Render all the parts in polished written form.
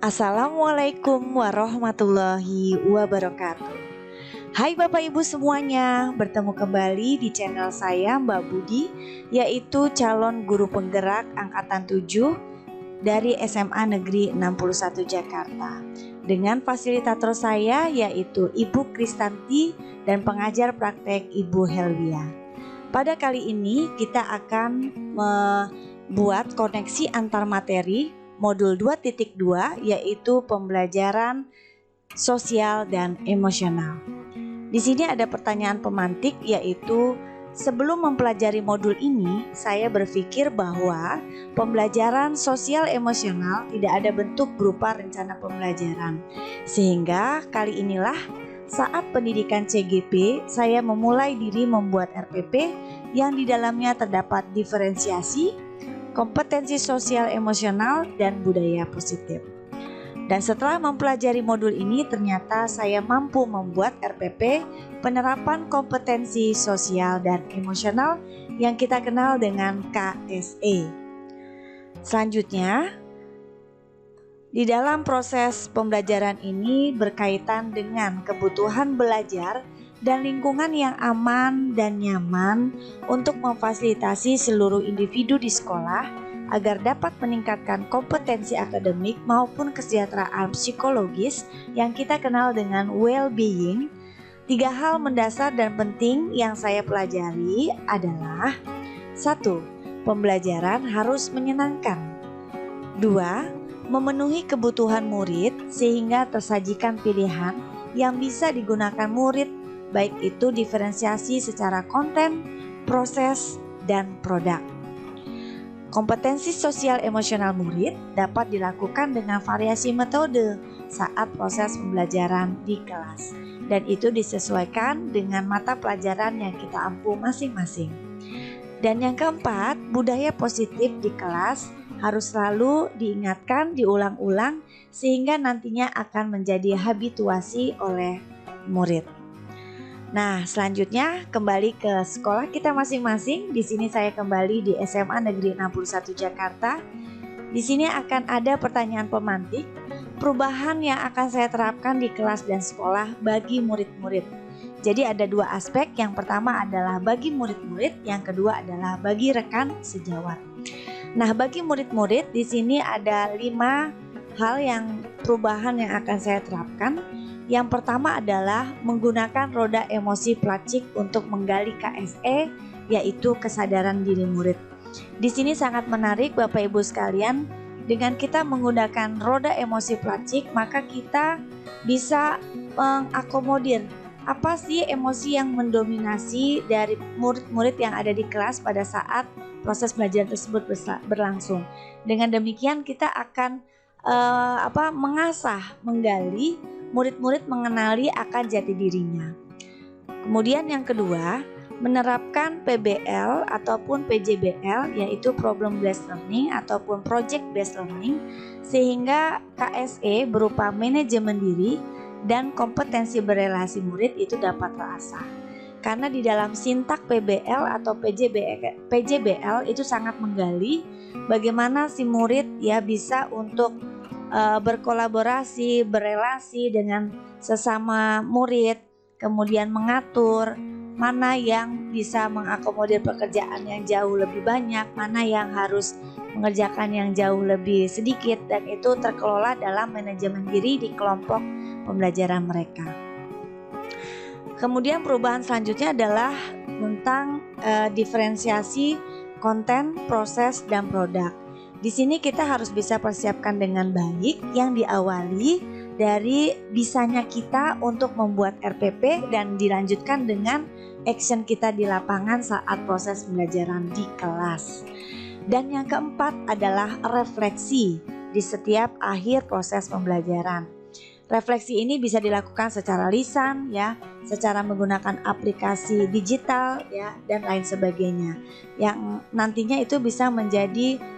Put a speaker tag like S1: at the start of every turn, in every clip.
S1: Assalamualaikum warahmatullahi wabarakatuh. Hai Bapak Ibu semuanya, bertemu kembali di channel saya Mbak Budi, yaitu calon guru penggerak angkatan 7 dari SMA Negeri 61 Jakarta. Dengan fasilitator saya yaitu Ibu Kristanti dan pengajar praktek Ibu Helwia. Pada kali ini kita akan membuat koneksi antar materi modul 2.2 yaitu pembelajaran sosial dan emosional. Di sini ada pertanyaan pemantik yaitu sebelum mempelajari modul ini saya berpikir bahwa pembelajaran sosial emosional tidak ada bentuk berupa rencana pembelajaran. Sehingga kali inilah saat pendidikan CGP saya memulai diri membuat RPP yang di dalamnya terdapat diferensiasi, kompetensi sosial emosional, dan budaya positif. Dan setelah mempelajari modul ini ternyata saya mampu membuat RPP penerapan kompetensi sosial dan emosional yang kita kenal dengan KSE. Selanjutnya, di dalam proses pembelajaran ini berkaitan dengan kebutuhan belajar dan lingkungan yang aman dan nyaman untuk memfasilitasi seluruh individu di sekolah agar dapat meningkatkan kompetensi akademik maupun kesejahteraan psikologis yang kita kenal dengan well-being. 3 hal mendasar dan penting yang saya pelajari adalah 1. Pembelajaran harus menyenangkan. 2. Memenuhi kebutuhan murid sehingga tersajikan pilihan yang bisa digunakan murid, baik itu diferensiasi secara konten, proses, dan produk. Kompetensi sosial emosional murid dapat dilakukan dengan variasi metode saat proses pembelajaran di kelas, dan itu disesuaikan dengan mata pelajaran yang kita ampu masing-masing. Dan yang keempat, budaya positif di kelas harus selalu diingatkan, diulang-ulang sehingga nantinya akan menjadi habituasi oleh murid. Nah, selanjutnya kembali ke sekolah kita masing-masing. Di sini saya kembali di SMA Negeri 61 Jakarta. Di sini akan ada pertanyaan pemantik, perubahan yang akan saya terapkan di kelas dan sekolah bagi murid-murid. Jadi ada 2 aspek. Yang pertama adalah bagi murid-murid, yang kedua adalah bagi rekan sejawat. Nah, bagi murid-murid di sini ada 5 hal yang perubahan yang akan saya terapkan. Yang pertama adalah menggunakan roda emosi Platschik untuk menggali KSE, yaitu kesadaran diri murid. Di sini sangat menarik Bapak Ibu sekalian, dengan kita menggunakan roda emosi Platschik maka kita bisa mengakomodir apa sih emosi yang mendominasi dari murid-murid yang ada di kelas pada saat proses belajar tersebut berlangsung. Dengan demikian kita akan mengasah, menggali murid-murid mengenali akan jati dirinya. Kemudian yang kedua, menerapkan PBL ataupun PJBL, yaitu Problem Based Learning ataupun Project Based Learning, sehingga KSE berupa manajemen diri dan kompetensi berelasi murid itu dapat terasah. Karena di dalam sintak PBL atau PJBL itu sangat menggali bagaimana si murid ya bisa untuk berkolaborasi, berelasi dengan sesama murid, kemudian mengatur mana yang bisa mengakomodir pekerjaan yang jauh lebih banyak, mana yang harus mengerjakan yang jauh lebih sedikit, dan itu terkelola dalam manajemen diri di kelompok pembelajaran mereka. Kemudian perubahan selanjutnya adalah tentang diferensiasi konten, proses, dan produk. Di sini kita harus bisa persiapkan dengan baik yang diawali dari bisanya kita untuk membuat RPP dan dilanjutkan dengan action kita di lapangan saat proses pembelajaran di kelas. Dan yang keempat adalah refleksi di setiap akhir proses pembelajaran. Refleksi ini bisa dilakukan secara lisan ya, secara menggunakan aplikasi digital ya, dan lain sebagainya. Yang nantinya itu bisa menjadi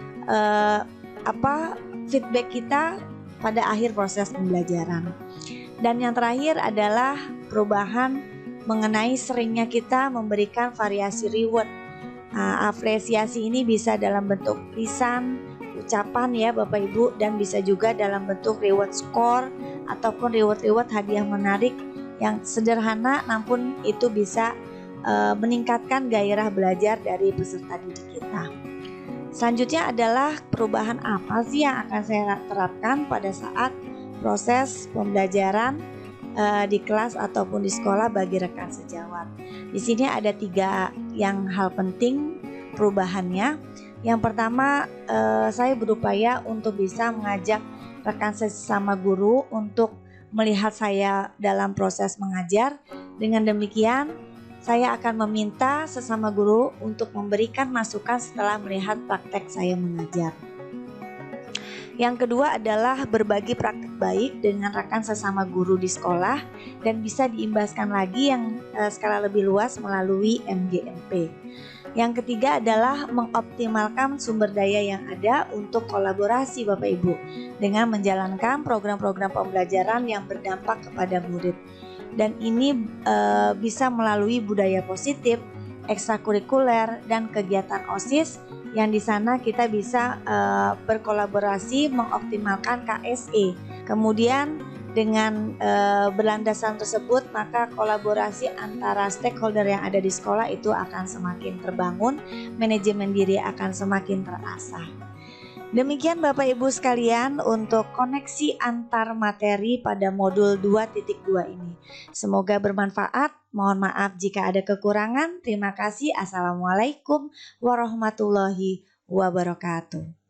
S1: feedback kita pada akhir proses pembelajaran. Dan yang terakhir adalah perubahan mengenai seringnya kita memberikan variasi reward. Apresiasi ini bisa dalam bentuk lisan, ucapan ya Bapak Ibu, dan bisa juga dalam bentuk reward score ataupun reward hadiah menarik yang sederhana namun itu bisa meningkatkan gairah belajar dari peserta didik kita. Selanjutnya adalah perubahan apa sih yang akan saya terapkan pada saat proses pembelajaran di kelas ataupun di sekolah bagi rekan sejawat. Di sini ada 3 yang hal penting perubahannya. Yang pertama, saya berupaya untuk bisa mengajak rekan sesama guru untuk melihat saya dalam proses mengajar. Dengan demikian, saya akan meminta sesama guru untuk memberikan masukan setelah melihat praktek saya mengajar. Yang kedua adalah berbagi praktik baik dengan rekan sesama guru di sekolah dan bisa diimbaskan lagi yang skala lebih luas melalui MGMP. Yang ketiga adalah mengoptimalkan sumber daya yang ada untuk kolaborasi Bapak Ibu dengan menjalankan program-program pembelajaran yang berdampak kepada murid. Dan ini bisa melalui budaya positif, ekstrakurikuler, dan kegiatan OSIS yang di sana kita bisa berkolaborasi mengoptimalkan KSE. Kemudian dengan berlandasan tersebut maka kolaborasi antara stakeholder yang ada di sekolah itu akan semakin terbangun, manajemen diri akan semakin terasah. Demikian Bapak Ibu sekalian untuk koneksi antar materi pada modul 2.2 ini. Semoga bermanfaat. Mohon maaf jika ada kekurangan. Terima kasih. Assalamualaikum warahmatullahi wabarakatuh.